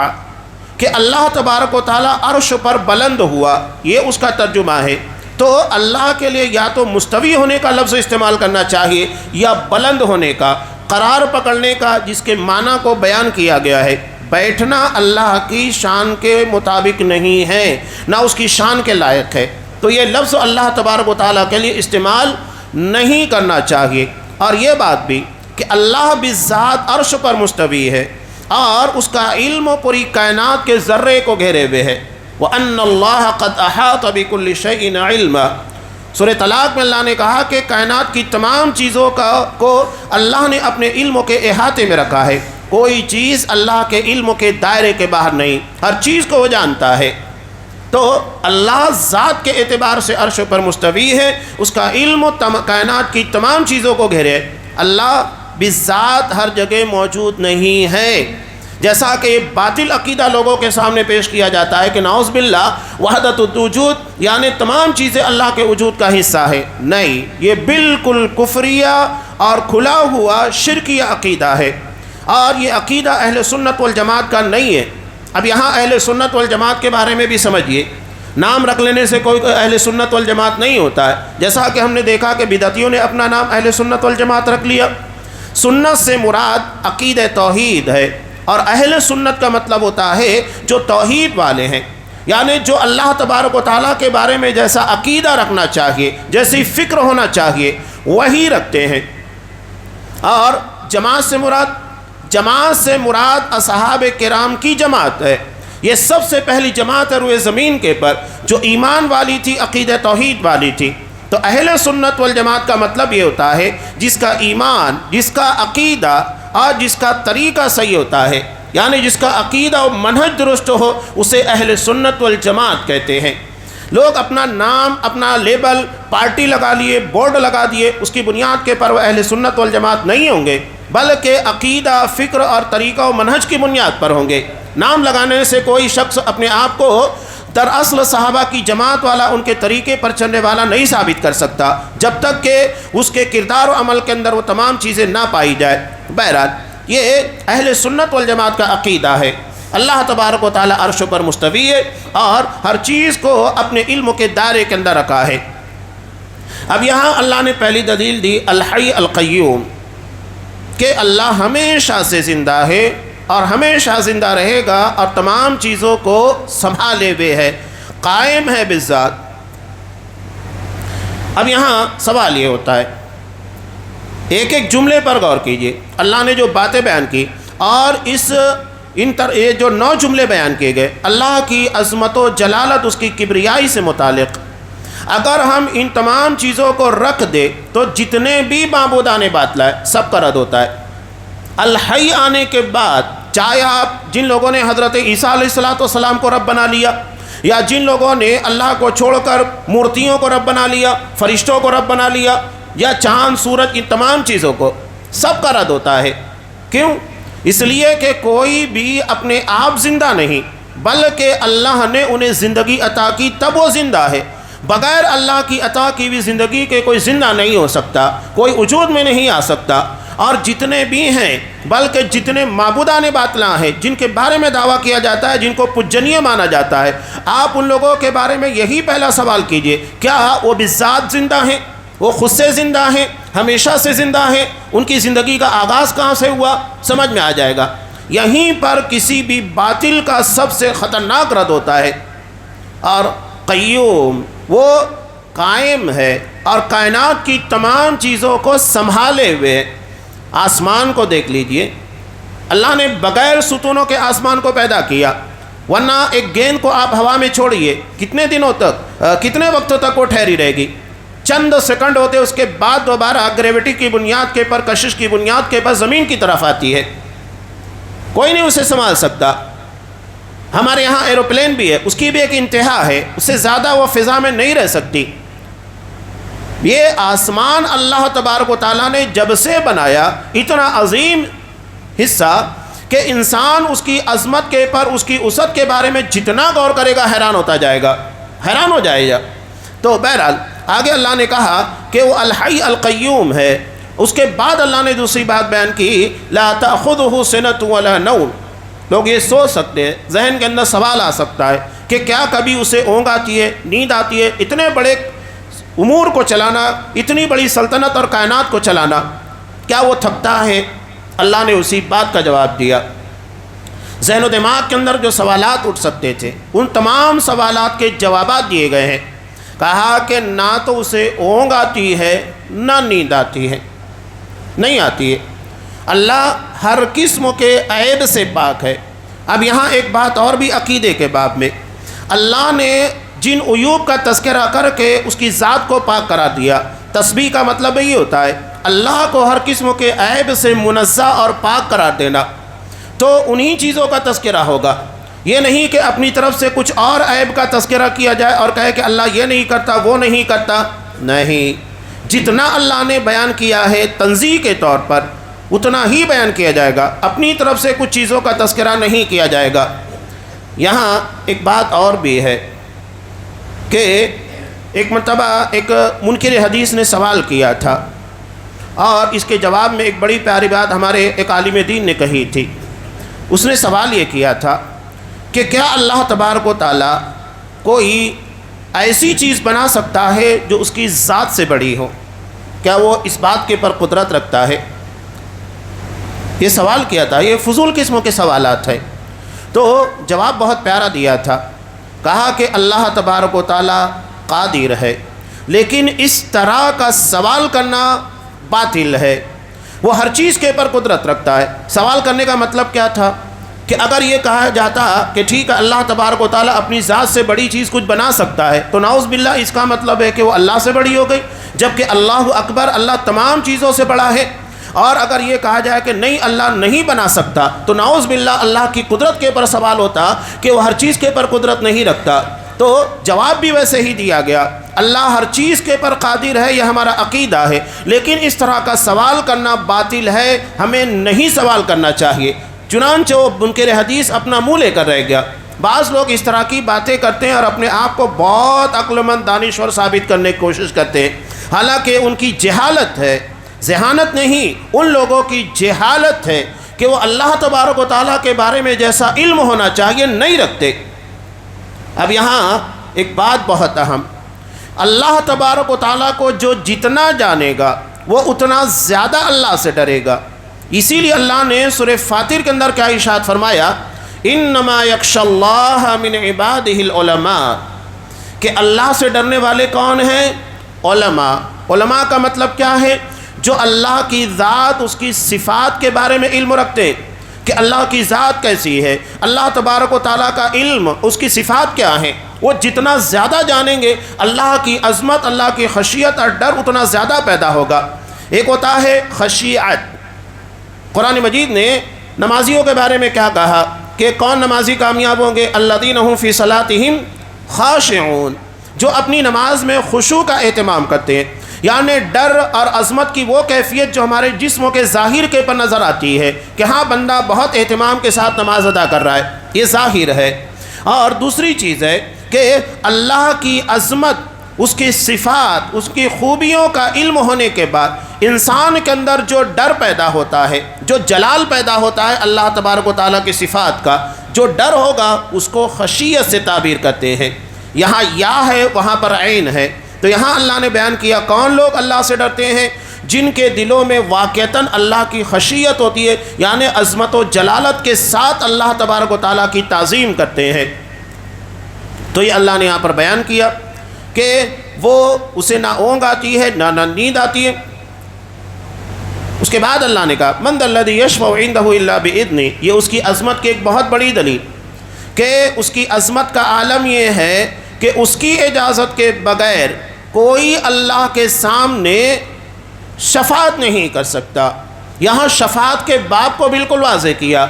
S1: کہ اللہ تبارک و تعالیٰ عرش پر بلند ہوا، یہ اس کا ترجمہ ہے۔ تو اللہ کے لیے یا تو مستوی ہونے کا لفظ استعمال کرنا چاہیے یا بلند ہونے کا، قرار پکڑنے کا، جس کے معنی کو بیان کیا گیا ہے۔ بیٹھنا اللہ کی شان کے مطابق نہیں ہے، نہ اس کی شان کے لائق ہے، تو یہ لفظ اللہ تبارک و تعالیٰ کے لیے استعمال نہیں کرنا چاہیے۔ اور یہ بات بھی کہ اللہ بالذات عرش پر مستوی ہے، اور اس کا علم پوری کائنات کے ذرے کو گھیرے ہوئے ہے۔ وَأَنَّ اللَّهَ قَدْ أَحَاطَ بِكُلِّ شَيْءٍ عِلْمًا، سورہ طلاق میں اللہ نے کہا کہ کائنات کی تمام چیزوں کو اللہ نے اپنے علم کے احاطے میں رکھا ہے، کوئی چیز اللہ کے علم کے دائرے کے باہر نہیں، ہر چیز کو وہ جانتا ہے۔ تو اللہ ذات کے اعتبار سے عرش پر مستوی ہے، اس کا علم کائنات کی تمام چیزوں کو گھیرے۔ اللہ بالذات ہر جگہ موجود نہیں ہے، جیسا کہ یہ باطل عقیدہ لوگوں کے سامنے پیش کیا جاتا ہے کہ نعوذ باللہ وحدت الوجود یعنی تمام چیزیں اللہ کے وجود کا حصہ ہے۔ نہیں، یہ بالکل کفریہ اور کھلا ہوا شرکیہ عقیدہ ہے، اور یہ عقیدہ اہل سنت والجماعت کا نہیں ہے۔ اب یہاں اہل سنت والجماعت کے بارے میں بھی سمجھیے، نام رکھ لینے سے کوئی اہل سنت والجماعت نہیں ہوتا ہے، جیسا کہ ہم نے دیکھا کہ بدعتیوں نے اپنا نام اہل سنت والجماعت رکھ لیا۔ سنت سے مراد عقیدہ توحید ہے، اور اہل سنت کا مطلب ہوتا ہے جو توحید والے ہیں، یعنی جو اللہ تبارک و تعالیٰ کے بارے میں جیسا عقیدہ رکھنا چاہیے، جیسی فکر ہونا چاہیے وہی رکھتے ہیں۔ اور جماعت سے مراد اصحاب کرام کی جماعت ہے، یہ سب سے پہلی جماعت ہے روئے زمین کے پر جو ایمان والی تھی، عقیدہ توحید والی تھی۔ تو اہل سنت والجماعت کا مطلب یہ ہوتا ہے جس کا ایمان، جس کا عقیدہ اور جس کا طریقہ صحیح ہوتا ہے، یعنی جس کا عقیدہ و منہج درست ہو، اسے اہل سنت والجماعت کہتے ہیں۔ لوگ اپنا نام، اپنا لیبل، پارٹی لگا لیے، بورڈ لگا دیے، اس کی بنیاد کے پر وہ اہل سنت والجماعت نہیں ہوں گے، بلکہ عقیدہ، فکر اور طریقہ و منہج کی بنیاد پر ہوں گے۔ نام لگانے سے کوئی شخص اپنے آپ کو دراصل صحابہ کی جماعت والا، ان کے طریقے پر چلنے والا نہیں ثابت کر سکتا جب تک کہ اس کے کردار و عمل کے اندر وہ تمام چیزیں نہ پائی جائے۔ بہرحال یہ اہل سنت والجماعت کا عقیدہ ہے۔ اللہ تبارک و تعالی عرش پر مستوی ہے اور ہر چیز کو اپنے علم کے دائرے کے اندر رکھا ہے۔ اب یہاں اللہ نے پہلی دلیل دی الحی القیوم، کہ اللہ ہمیشہ سے زندہ ہے اور ہمیشہ زندہ رہے گا اور تمام چیزوں کو سنبھالے ہوئے ہے، قائم ہے بالذات۔ اب یہاں سوال یہ ہوتا ہے، ایک ایک جملے پر غور کیجئے۔ اللہ نے جو باتیں بیان کی اور یہ جو 9 جملے بیان کیے گئے، اللہ کی عظمت و جلالت، اس کی کبریائی سے متعلق، اگر ہم ان تمام چیزوں کو رکھ دے تو جتنے بھی معبودان باطل ہے سب کا رد ہوتا ہے۔ الحی آنے کے بعد چاہے آپ جن لوگوں نے حضرت عیسیٰ علیہ السلام کو رب بنا لیا، یا جن لوگوں نے اللہ کو چھوڑ کر مورتیوں کو رب بنا لیا، فرشتوں کو رب بنا لیا، یا چاند سورج، ان تمام چیزوں کو، سب کا رد ہوتا ہے۔ کیوں؟ اس لیے کہ کوئی بھی اپنے آپ زندہ نہیں، بلکہ اللہ نے انہیں زندگی عطا کی تب وہ زندہ ہے۔ بغیر اللہ کی عطا کی بھی زندگی کے کوئی زندہ نہیں ہو سکتا، کوئی وجود میں نہیں آ سکتا۔ اور جتنے بھی ہیں، بلکہ جتنے معبودان باطلاں ہیں جن کے بارے میں دعویٰ کیا جاتا ہے، جن کو پوجنیہ مانا جاتا ہے، آپ ان لوگوں کے بارے میں یہی پہلا سوال کیجئے، کیا وہ بذات زندہ ہیں؟ وہ خود سے زندہ ہیں؟ ہمیشہ سے زندہ ہیں؟ ان کی زندگی کا آغاز کہاں سے ہوا؟ سمجھ میں آ جائے گا۔ یہیں پر کسی بھی باطل کا سب سے خطرناک رد ہوتا ہے۔ اور قیوم، وہ قائم ہے اور کائنات کی تمام چیزوں کو سنبھالے ہوئے۔ آسمان کو دیکھ لیجئے، اللہ نے بغیر ستونوں کے آسمان کو پیدا کیا، ورنہ ایک گیند کو آپ ہوا میں چھوڑیے، کتنے دنوں تک، کتنے وقتوں تک وہ ٹھہری رہے گی؟ چند سیکنڈ ہوتے، اس کے بعد دوبارہ گریوٹی کی بنیاد کے پر، کشش کی بنیاد کے پر زمین کی طرف آتی ہے، کوئی نہیں اسے سنبھال سکتا۔ ہمارے یہاں ایروپلین بھی ہے، اس کی بھی ایک انتہا ہے، اس سے زیادہ وہ فضا میں نہیں رہ سکتی۔ یہ آسمان اللہ تبارک و تعالیٰ نے جب سے بنایا، اتنا عظیم حصہ کہ انسان اس کی عظمت کے پر، اس کی وسعت کے بارے میں جتنا غور کرے گا حیران ہوتا جائے گا، حیران ہو جائے گا۔ تو بہرحال آگے اللہ نے کہا کہ وہ الحی القیوم ہے۔ اس کے بعد اللہ نے دوسری بات بیان کی، لا تأخذہ سنۃ ولا نوم۔ لوگ یہ سوچ سکتے ہیں، ذہن کے اندر سوال آ سکتا ہے کہ کیا کبھی اسے اونگ آتی ہے، نیند آتی ہے؟ اتنے بڑے امور کو چلانا، اتنی بڑی سلطنت اور کائنات کو چلانا، کیا وہ تھکتا ہے؟ اللہ نے اسی بات کا جواب دیا۔ ذہن و دماغ کے اندر جو سوالات اٹھ سکتے تھے، ان تمام سوالات کے جوابات دیے گئے ہیں۔ کہا کہ نہ تو اسے اونگ آتی ہے، نہ نیند آتی ہے، نہیں آتی ہے۔ اللہ ہر قسم کے عیب سے پاک ہے۔ اب یہاں ایک بات اور بھی عقیدے کے باب میں، اللہ نے جن عیوب کا تذکرہ کر کے اس کی ذات کو پاک کرا دیا، تسبیح کا مطلب یہ ہوتا ہے اللہ کو ہر قسم کے عیب سے منزہ اور پاک قرار دینا، تو انہی چیزوں کا تذکرہ ہوگا۔ یہ نہیں کہ اپنی طرف سے کچھ اور عیب کا تذکرہ کیا جائے اور کہے کہ اللہ یہ نہیں کرتا، وہ نہیں کرتا، نہیں۔ جتنا اللہ نے بیان کیا ہے تنزیہ کے طور پر، اتنا ہی بیان کیا جائے گا، اپنی طرف سے کچھ چیزوں کا تذکرہ نہیں کیا جائے گا۔ یہاں ایک بات اور بھی ہے کہ ایک مرتبہ ایک منکر حدیث نے سوال کیا تھا، اور اس کے جواب میں ایک بڑی پیاری بات ہمارے ایک عالم دین نے کہی تھی۔ اس نے سوال یہ کیا تھا کہ کیا اللہ تبارک و تعالیٰ کوئی ایسی چیز بنا سکتا ہے جو اس کی ذات سے بڑی ہو؟ کیا وہ اس بات کے پر قدرت رکھتا ہے؟ یہ سوال کیا تھا، یہ فضول قسموں کے سوالات ہیں۔ تو جواب بہت پیارا دیا تھا، کہا کہ اللہ تبارک و تعالیٰ قادر ہے، لیکن اس طرح کا سوال کرنا باطل ہے۔ وہ ہر چیز کے پر قدرت رکھتا ہے۔ سوال کرنے کا مطلب کیا تھا کہ اگر یہ کہا جاتا کہ ٹھیک ہے اللہ تبارک و تعالیٰ اپنی ذات سے بڑی چیز کچھ بنا سکتا ہے، تو نعوذ باللہ اس کا مطلب ہے کہ وہ اللہ سے بڑی ہو گئی، جبکہ اللہ اکبر، اللہ تمام چیزوں سے بڑا ہے۔ اور اگر یہ کہا جائے کہ نہیں اللہ نہیں بنا سکتا، تو نعوذ باللہ اللہ کی قدرت کے پر سوال ہوتا کہ وہ ہر چیز کے پر قدرت نہیں رکھتا۔ تو جواب بھی ویسے ہی دیا گیا، اللہ ہر چیز کے پر قادر ہے، یہ ہمارا عقیدہ ہے، لیکن اس طرح کا سوال کرنا باطل ہے، ہمیں نہیں سوال کرنا چاہیے۔ چنانچہ وہ منکر حدیث اپنا منہ لے کر رہ گیا۔ بعض لوگ اس طرح کی باتیں کرتے ہیں اور اپنے آپ کو بہت عقل مند دانشور ثابت کرنے کی کوشش کرتے ہیں، حالانکہ ان کی جہالت ہے، ذہانت نہیں، ان لوگوں کی جہالت ہے کہ وہ اللہ تبارک و تعالیٰ کے بارے میں جیسا علم ہونا چاہیے نہیں رکھتے۔ اب یہاں ایک بات بہت اہم، اللہ تبارک و تعالیٰ کو جو جتنا جانے گا وہ اتنا زیادہ اللہ سے ڈرے گا۔ اسی لیے اللہ نے سورہ فاطر کے اندر کیا ارشاد فرمایا، انما یخشی اللہ من عبادہ العلماء، کہ اللہ سے ڈرنے والے کون ہیں؟ علماء۔ علماء کا مطلب کیا ہے؟ جو اللہ کی ذات، اس کی صفات کے بارے میں علم رکھتے ہیں کہ اللہ کی ذات کیسی ہے، اللہ تبارک و تعالیٰ کا علم، اس کی صفات کیا ہیں، وہ جتنا زیادہ جانیں گے اللہ کی عظمت، اللہ کی خشیت اور ڈر اتنا زیادہ پیدا ہوگا۔ ایک ہوتا ہے خشیعت۔ قرآن مجید نے نمازیوں کے بارے میں کیا کہا کہ کون نمازی کامیاب ہوں گے؟ الذین هم فی صلاتہم خاشعون، جو اپنی نماز میں خشوع کا اہتمام کرتے ہیں، یعنی ڈر اور عظمت کی وہ کیفیت جو ہمارے جسموں کے ظاہر کے پر نظر آتی ہے کہ ہاں بندہ بہت اہتمام کے ساتھ نماز ادا کر رہا ہے، یہ ظاہر ہے۔ اور دوسری چیز ہے کہ اللہ کی عظمت، اس کی صفات، اس کی خوبیوں کا علم ہونے کے بعد انسان کے اندر جو ڈر پیدا ہوتا ہے، جو جلال پیدا ہوتا ہے اللہ تبارک و تعالیٰ کی صفات کا، جو ڈر ہوگا اس کو خشیت سے تعبیر کرتے ہیں۔ یہاں یا ہے، وہاں پر عین ہے۔ تو یہاں اللہ نے بیان کیا کون لوگ اللہ سے ڈرتے ہیں؟ جن کے دلوں میں واقعتاً اللہ کی خشیت ہوتی ہے، یعنی عظمت و جلالت کے ساتھ اللہ تبارک و تعالیٰ کی تعظیم کرتے ہیں۔ تو یہ اللہ نے یہاں پر بیان کیا کہ وہ اسے نہ اونگ آتی ہے نہ نیند آتی ہے۔ اس کے بعد اللہ نے کہا من ذا الذی یشفع عندہ الا باذنہ، یہ اس کی عظمت کی ایک بہت بڑی دلیل کہ اس کی عظمت کا عالم یہ ہے کہ اس کی اجازت کے بغیر کوئی اللہ کے سامنے شفاعت نہیں کر سکتا۔ یہاں شفاعت کے باب کو بالکل واضح کیا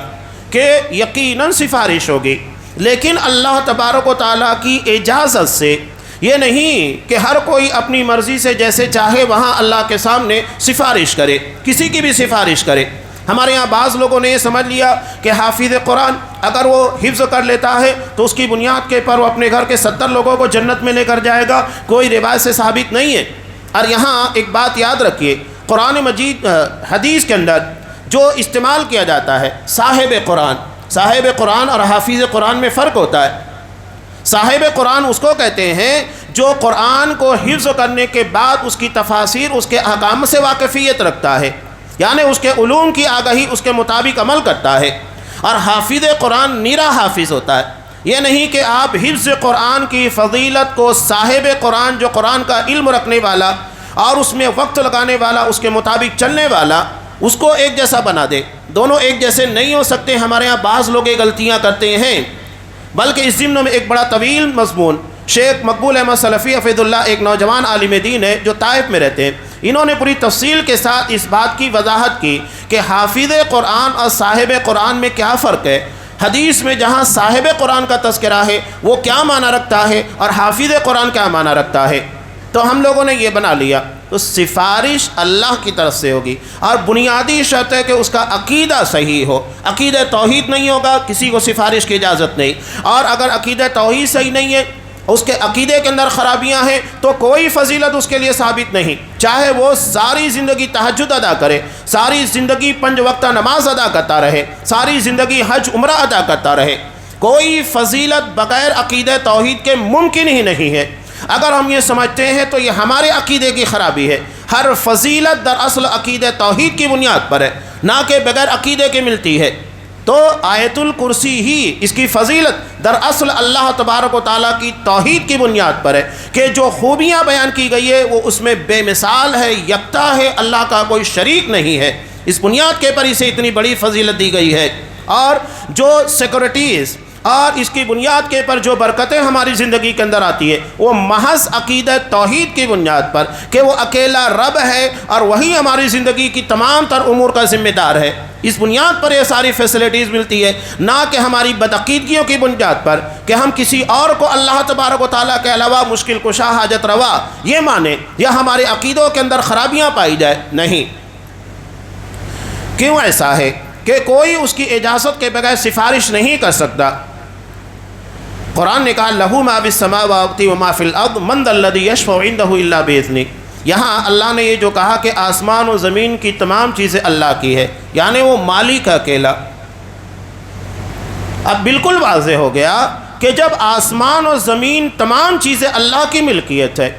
S1: کہ یقیناً سفارش ہوگی، لیکن اللہ تبارک و تعالیٰ کی اجازت سے، یہ نہیں کہ ہر کوئی اپنی مرضی سے جیسے چاہے وہاں اللہ کے سامنے سفارش کرے، کسی کی بھی سفارش کرے۔ ہمارے یہاں بعض لوگوں نے یہ سمجھ لیا کہ حافظ قرآن اگر وہ حفظ کر لیتا ہے تو اس کی بنیاد کے پر وہ اپنے گھر کے 70 لوگوں کو جنت میں لے کر جائے گا، کوئی روایت سے ثابت نہیں ہے۔ اور یہاں ایک بات یاد رکھیے، قرآن مجید حدیث کے اندر جو استعمال کیا جاتا ہے صاحب قرآن اور حافظ قرآن میں فرق ہوتا ہے۔ صاحب قرآن اس کو کہتے ہیں جو قرآن کو حفظ کرنے کے بعد اس کی تفاسیر، اس کے احکام سے واقفیت رکھتا ہے، یعنی اس کے علوم کی آگاہی اس کے مطابق عمل کرتا ہے۔ اور حافظ قرآن نیرا حافظ ہوتا ہے، یہ نہیں کہ آپ حفظ قرآن کی فضیلت کو صاحب قرآن جو قرآن کا علم رکھنے والا اور اس میں وقت لگانے والا، اس کے مطابق چلنے والا، اس کو ایک جیسا بنا دے۔ دونوں ایک جیسے نہیں ہو سکتے۔ ہمارے ہاں بعض لوگ یہ غلطیاں کرتے ہیں، بلکہ اس ضمن میں ایک بڑا طویل مضمون شیخ مقبول احمد سلفی حفظ اللہ، ایک نوجوان عالم دین ہے جو طائف میں رہتے ہیں، انہوں نے پوری تفصیل کے ساتھ اس بات کی وضاحت کی کہ حافظ قرآن اور صاحب قرآن میں کیا فرق ہے۔ حدیث میں جہاں صاحب قرآن کا تذکرہ ہے وہ کیا معنی رکھتا ہے اور حافظ قرآن کیا معنی رکھتا ہے، تو ہم لوگوں نے یہ بنا لیا۔ تو سفارش اللہ کی طرف سے ہوگی اور بنیادی شرط ہے کہ اس کا عقیدہ صحیح ہو۔ عقیدہ توحید نہیں ہوگا کسی کو سفارش کی اجازت نہیں، اور اگر عقیدہ توحید صحیح نہیں ہے، اس کے عقیدے کے اندر خرابیاں ہیں، تو کوئی فضیلت اس کے لیے ثابت نہیں، چاہے وہ ساری زندگی تہجد ادا کرے، ساری زندگی 5 وقتہ نماز ادا کرتا رہے، ساری زندگی حج عمرہ ادا کرتا رہے، کوئی فضیلت بغیر عقیدہ توحید کے ممکن ہی نہیں ہے۔ اگر ہم یہ سمجھتے ہیں تو یہ ہمارے عقیدے کی خرابی ہے۔ ہر فضیلت دراصل عقیدہ توحید کی بنیاد پر ہے، نہ کہ بغیر عقیدے کے ملتی ہے۔ تو آیت الکرسی ہی اس کی فضیلت دراصل اللہ تبارک و تعالیٰ کی توحید کی بنیاد پر ہے کہ جو خوبیاں بیان کی گئی ہے وہ اس میں بے مثال ہے، یکتا ہے، اللہ کا کوئی شریک نہیں ہے، اس بنیاد کے پر اسے اتنی بڑی فضیلت دی گئی ہے۔ اور جو سیکورٹیز اور اس کی بنیاد کے پر جو برکتیں ہماری زندگی کے اندر آتی ہے وہ محض عقیدہ توحید کی بنیاد پر کہ وہ اکیلا رب ہے اور وہی ہماری زندگی کی تمام تر امور کا ذمہ دار ہے، اس بنیاد پر یہ ساری فیسلٹیز ملتی ہے، نہ کہ ہماری بدعقیدگیوں کی بنیاد پر کہ ہم کسی اور کو اللہ تبارک و تعالیٰ کے علاوہ مشکل کشا حاجت روا یہ مانیں یا ہمارے عقیدوں کے اندر خرابیاں پائی جائے۔ نہیں، کیوں ایسا ہے کہ کوئی اس کی اجازت کے بغیر سفارش نہیں کر سکتا۔ قرآن نے کہا لہو ما فی السماوات و ما فی الارض من ذا الذی یشفع عندہ الا باذنہ، یہاں اللہ نے یہ جو کہا کہ آسمان و زمین کی تمام چیزیں اللہ کی ہے، یعنی وہ مالک اکیلا۔ اب بالکل واضح ہو گیا کہ جب آسمان و زمین تمام چیزیں اللہ کی ملکیت ہے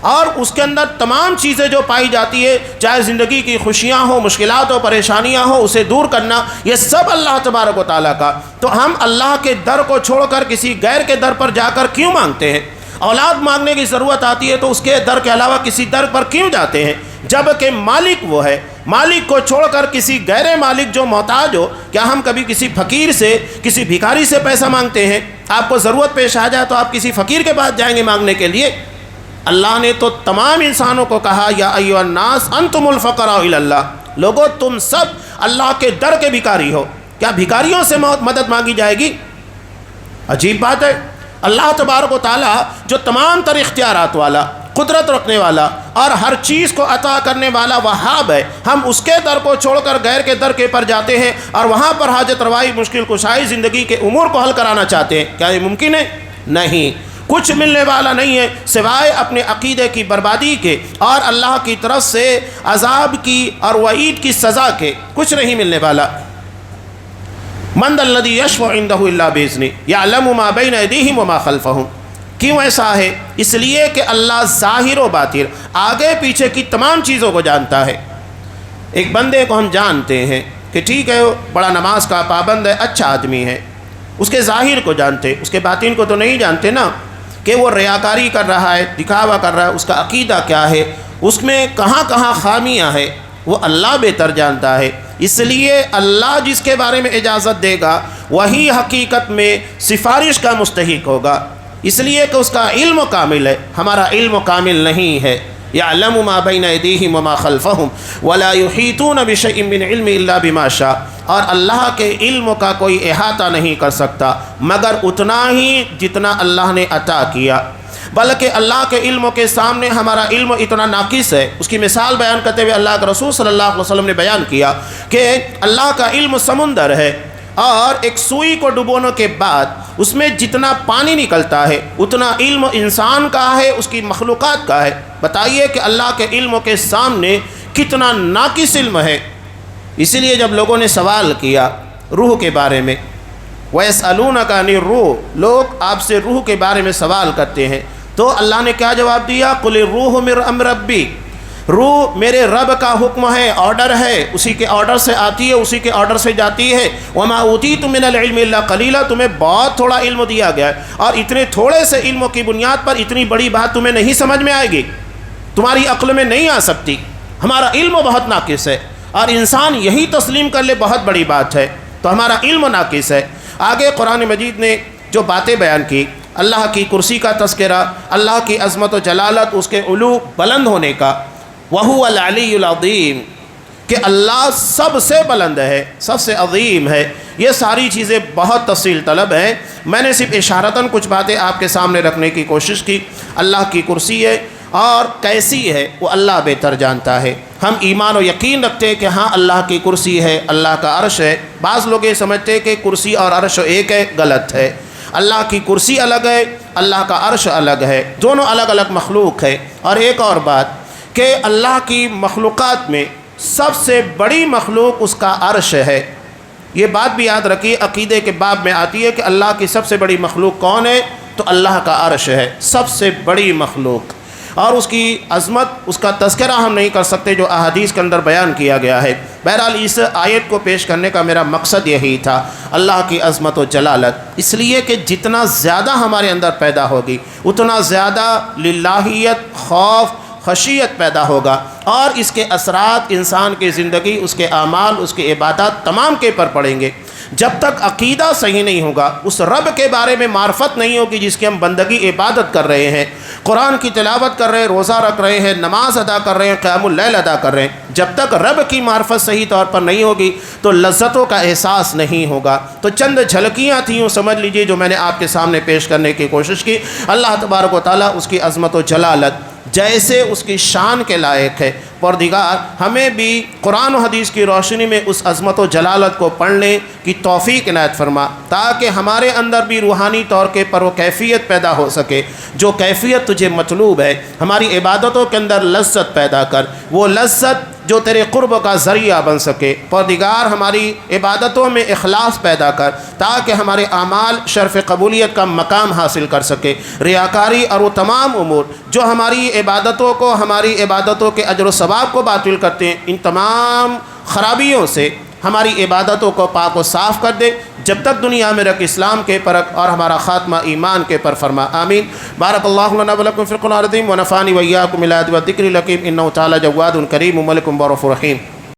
S1: اور اس کے اندر تمام چیزیں جو پائی جاتی ہے، چاہے زندگی کی خوشیاں ہوں، مشکلات ہو، پریشانیاں ہوں، اسے دور کرنا، یہ سب اللہ تبارک و تعالیٰ کا، تو ہم اللہ کے در کو چھوڑ کر کسی غیر کے در پر جا کر کیوں مانگتے ہیں؟ اولاد مانگنے کی ضرورت آتی ہے تو اس کے در کے علاوہ کسی در پر کیوں جاتے ہیں جبکہ مالک وہ ہے؟ مالک کو چھوڑ کر کسی غیر مالک جو محتاج ہو، کیا ہم کبھی کسی فقیر سے، کسی بھکاری سے پیسہ مانگتے ہیں؟ آپ کو ضرورت پیش آ جائے تو آپ کسی فقیر کے پاس جائیں گے مانگنے کے لیے؟ اللہ نے تو تمام انسانوں کو کہا یا ایھا الناس انتم الفقراء الی اللہ، لوگو تم سب اللہ کے در کے بھکاری ہو۔ کیا بھکاریوں سے مدد مانگی جائے گی؟ عجیب بات ہے۔ اللہ تبارک و تعالیٰ جو تمام تر اختیارات والا، قدرت رکھنے والا اور ہر چیز کو عطا کرنے والا وہاب ہے، ہم اس کے در کو چھوڑ کر غیر کے در کے پر جاتے ہیں اور وہاں پر حاجت روائی، مشکل کشائی، زندگی کے امور کو حل کرانا چاہتے ہیں۔ کیا یہ ممکن ہے؟ نہیں، کچھ ملنے والا نہیں ہے سوائے اپنے عقیدے کی بربادی کے اور اللہ کی طرف سے عذاب کی اور وعید کی سزا کے، کچھ نہیں ملنے والا۔ من ذا الذی یشفع عندہ الا باذنہ یعلم ما بین ایدیہم وما خلفہم۔ کیوں ایسا ہے؟ اس لیے کہ اللہ ظاہر و باطن، آگے پیچھے کی تمام چیزوں کو جانتا ہے۔ ایک بندے کو ہم جانتے ہیں کہ ٹھیک ہے، بڑا نماز کا پابند ہے، اچھا آدمی ہے، اس کے ظاہر کو جانتے، اس کے باطن کو تو نہیں جانتے نا، کہ وہ ریاکاری کر رہا ہے، دکھاوا کر رہا ہے، اس کا عقیدہ کیا ہے، اس میں کہاں کہاں خامیاں ہیں، وہ اللہ بہتر جانتا ہے۔ اس لیے اللہ جس کے بارے میں اجازت دے گا وہی حقیقت میں سفارش کا مستحق ہوگا، اس لیے کہ اس کا علم کامل ہے، ہمارا علم کامل نہیں ہے۔ یعلم ما بین ایدیہم وما خلفہم ولا یحیطون بشیء من علم الا بما شاء، اور اللہ کے علم کا کوئی احاطہ نہیں کر سکتا مگر اتنا ہی جتنا اللہ نے عطا کیا، بلکہ اللہ کے علم کے سامنے ہمارا علم اتنا ناقص ہے۔ اس کی مثال بیان کرتے ہوئے اللہ کے رسول صلی اللہ علیہ وسلم نے بیان کیا کہ اللہ کا علم سمندر ہے اور ایک سوئی کو ڈبونے کے بعد اس میں جتنا پانی نکلتا ہے اتنا علم انسان کا ہے، اس کی مخلوقات کا ہے۔ بتائیے کہ اللہ کے علم کے سامنے کتنا ناقص علم ہے۔ اسی لیے جب لوگوں نے سوال کیا روح کے بارے میں، وَيَسْأَلُونَكَ عَنِ الرُّوحِ، لوگ آپ سے روح کے بارے میں سوال کرتے ہیں، تو اللہ نے کیا جواب دیا؟ قُلِ الرُّوحُ مِنْ أَمْرِ رَبِّي، روح میرے رب کا حکم ہے، آرڈر ہے، اسی کے آرڈر سے آتی ہے، اسی کے آرڈر سے جاتی ہے۔ وَمَا أُوتِيتُم مِنَ الْعِلْمِ إِلَّا قَلِيلًا، تمہیں بہت تھوڑا علم دیا گیا ہے اور اتنے تھوڑے سے علم کی بنیاد پر اتنی بڑی بات تمہیں نہیں سمجھ میں آئے گی، تمہاری عقل میں نہیں آ سکتی۔ ہمارا علم بہت ناقص ہے اور انسان یہی تسلیم کر لے بہت بڑی بات ہے، تو ہمارا علم ناقص ہے۔ آگے قرآن مجید نے جو باتیں بیان کی، اللہ کی کرسی کا تذکرہ، اللہ کی عظمت و جلالت، اس کے علو بلند ہونے کا، وَهُوَ الْعَلِيُّ الْعَظِيمُ، کہ اللہ سب سے بلند ہے، سب سے عظیم ہے، یہ ساری چیزیں بہت تفصیل طلب ہیں۔ میں نے صرف اشارتاً کچھ باتیں آپ کے سامنے رکھنے کی کوشش کی۔ اللہ کی کرسی ہے اور کیسی ہے وہ اللہ بہتر جانتا ہے۔ ہم ایمان و یقین رکھتے ہیں کہ ہاں اللہ کی کرسی ہے، اللہ کا عرش ہے۔ بعض لوگ یہ سمجھتے ہیں کہ کرسی اور عرش ایک ہے، غلط ہے۔ اللہ کی کرسی الگ ہے، اللہ کا عرش الگ ہے، دونوں الگ الگ مخلوق ہے۔ اور ایک اور بات کہ اللہ کی مخلوقات میں سب سے بڑی مخلوق اس کا عرش ہے۔ یہ بات بھی یاد رکھیے، عقیدے کے باب میں آتی ہے کہ اللہ کی سب سے بڑی مخلوق کون ہے؟ تو اللہ کا عرش ہے، سب سے بڑی مخلوق، اور اس کی عظمت، اس کا تذکرہ ہم نہیں کر سکتے جو احادیث کے اندر بیان کیا گیا ہے۔ بہرحال اس آیت کو پیش کرنے کا میرا مقصد یہی تھا، اللہ کی عظمت و جلالت، اس لیے کہ جتنا زیادہ ہمارے اندر پیدا ہوگی اتنا زیادہ للہیت، خوف، خشیت پیدا ہوگا، اور اس کے اثرات انسان کی زندگی، اس کے اعمال، اس کے عبادات تمام کے پر پڑیں گے۔ جب تک عقیدہ صحیح نہیں ہوگا، اس رب کے بارے میں معرفت نہیں ہوگی جس کی ہم بندگی عبادت کر رہے ہیں، قرآن کی تلاوت کر رہے ہیں، روزہ رکھ رہے ہیں، نماز ادا کر رہے ہیں، قیام اللیل ادا کر رہے ہیں، جب تک رب کی معرفت صحیح طور پر نہیں ہوگی تو لذتوں کا احساس نہیں ہوگا۔ تو چند جھلکیاں تھیں، یوں سمجھ لیجئے، جو میں نے آپ کے سامنے پیش کرنے کی کوشش کی۔ اللہ تبارک و تعالیٰ اس کی عظمت و جلالت جیسے اس کی شان کے لائق ہے، پروردگار ہمیں بھی قرآن و حدیث کی روشنی میں اس عظمت و جلالت کو پڑھنے کی توفیق عنایت فرما، تاکہ ہمارے اندر بھی روحانی طور پر وہ کیفیت پیدا ہو سکے جو کیفیت تجھے مطلوب ہے۔ ہماری عبادتوں کے اندر لذت پیدا کر، وہ لذت جو تیرے قرب کا ذریعہ بن سکے۔ پروردگار ہماری عبادتوں میں اخلاص پیدا کر تاکہ ہمارے اعمال شرف قبولیت کا مقام حاصل کر سکے۔ ریاکاری اور وہ تمام امور جو ہماری عبادتوں کے اجر و ثواب کو باطل کرتے ہیں، ان تمام خرابیوں سے ہماری عبادتوں کو پاک و صاف کر دے، جب تک دنیا میں رکھ اسلام کے پرک اور ہمارا خاتمہ ایمان کے پر فرما، آمین۔ بارک اللہ لنا ولکم فی القرآن العظیم ونفعنی وإیاکم بالآیات والذکر الحکیم، انہ تعالی جواد کریم ملک بر رحیم۔